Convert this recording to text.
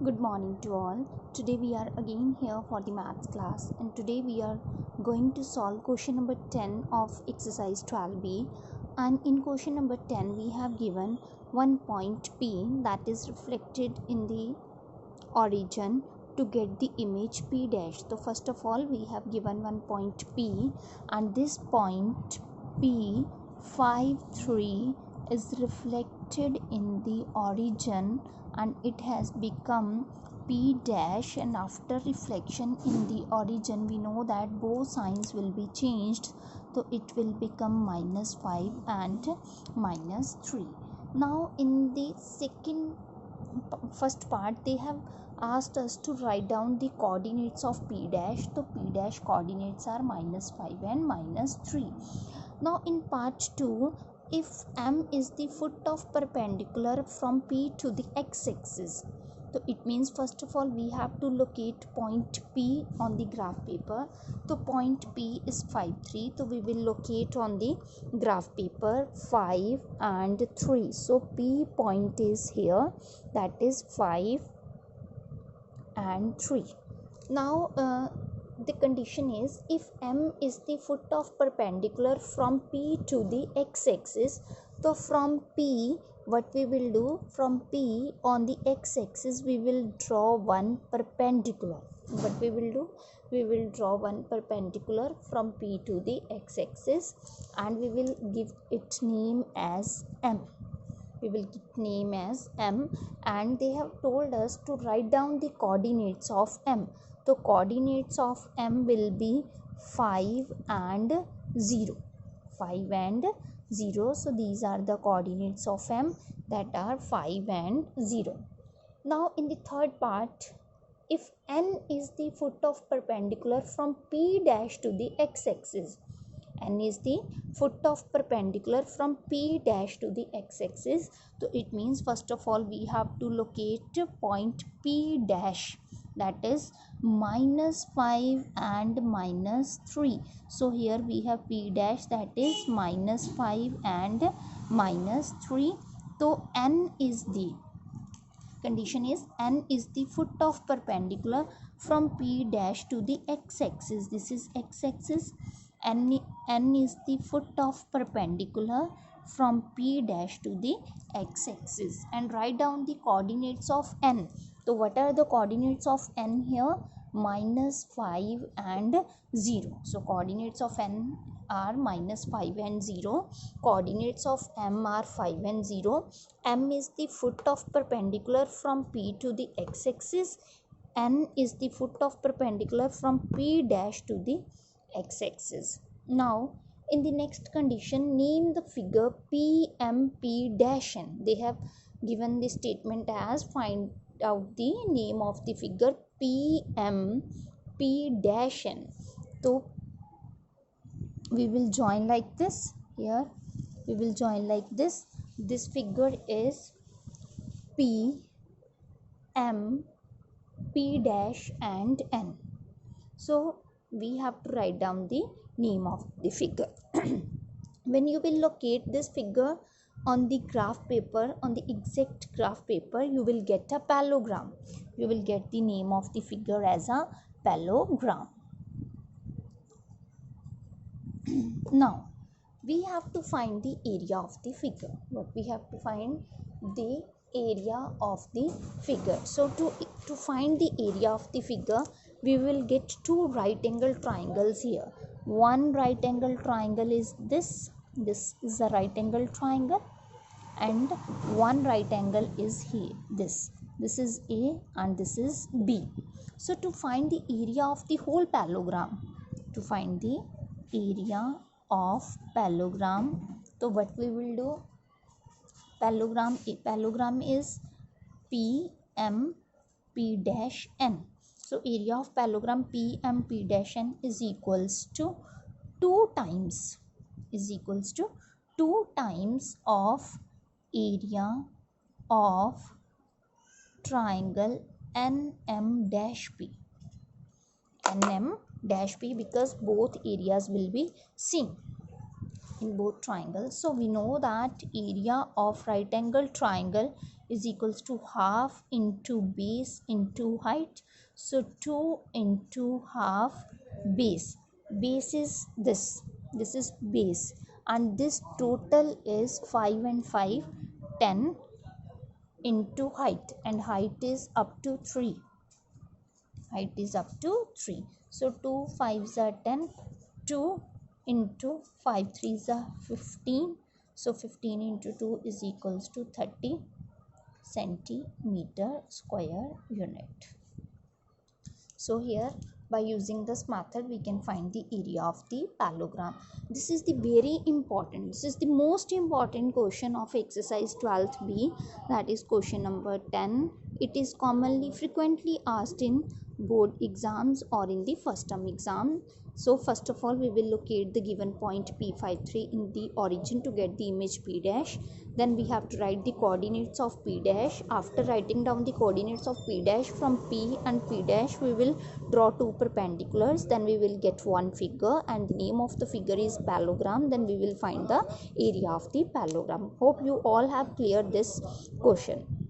Good morning to all. Today we are again here for the maths class, and today we are going to solve question number 10 of exercise 12b. And in question number 10 we have given one point P that is reflected in the origin to get the image P dash. So first of all we have given one point P, and this point P 5 3 is reflected in the origin and it has become P dash, and after reflection in the origin we know that both signs will be changed, so it will become -5 and -3. Now in the first part they have asked us to write down the coordinates of P dash. So P dash coordinates are -5 and -3. Now in part 2, if M is the foot of perpendicular from P to the x-axis, so it means first of all we have to locate point P on the graph paper. So point P is 5 3, so we will locate on the graph paper 5 and 3. So P point is here, that is 5 and 3. Now the condition is, if M is the foot of perpendicular from P to the x-axis, so from P what we will do, from P on the x-axis we will draw one perpendicular. What we will do, we will draw one perpendicular from P to the x-axis and we will give its name as M. We will give name as M, and they have told us to write down the coordinates of M. The coordinates of M will be 5 and 0. 5 and 0. So these are the coordinates of M, that are 5 and 0. Now in the third part, if N is the foot of perpendicular from P dash to the x-axis, N is the foot of perpendicular from P dash to the x-axis, so it means first of all we have to locate point P dash, that is -5 and -3. So here we have P dash, that is -5 and -3. So N is the condition is N is the foot of perpendicular from P dash to the x-axis. This is x-axis. N is the foot of perpendicular from P dash to the x-axis, and write down the coordinates of N. So what are the coordinates of N here? -5 and 0. So coordinates of N are -5 and 0. Coordinates of M are 5 and 0. M is the foot of perpendicular from P to the x-axis. N is the foot of perpendicular from P dash to the x-axis. Now in the next condition, name the figure PMP dash N. They have given the statement as find out the name of the figure PMP dash N. So we will join like this. Here we will join like this. This figure is P, M, P dash and N. So we have to write down the name of the figure. When you will locate this figure on the graph paper, on the exact graph paper, you will get a parallelogram. You will get the name of the figure as a parallelogram. Now we have to find the area of the figure. What we have to find? The area of the figure. So to find the area of the figure, we will get two right angle triangles here. One right angle triangle is this is a right angle triangle, and one right angle is here, this is A and this is B. So to find the area of the whole parallelogram, so what we will do, parallelogram is PMP dash N. So area of parallelogram PMP dash N is equals to 2 times of area of triangle NM dash P. NM dash P, because both areas will be same in both triangles. So we know that area of right angle triangle is equals to half into base into height. So 2 into half base. Base is this is base, and this total is 5 and 5, 10 into height, and height is up to 3. Height is up to 3. So 2 5s are 10, 2 into 5 3s are 15. So 15 into 2 is equals to 30 centimeter square unit. So here, by using this method, we can find the area of the parallelogram. This is the very important, this is the most important question of exercise 12th B, that is question number 10. It is commonly frequently asked in board exams or in the first term exam. So first of all, we will locate the given point P53 in the origin to get the image P dash. Then we have to write the coordinates of P dash. After writing down the coordinates of P dash, from P and P dash we will draw two perpendiculars. Then we will get one figure, and the name of the figure is parallelogram. Then we will find the area of the parallelogram. Hope you all have cleared this question.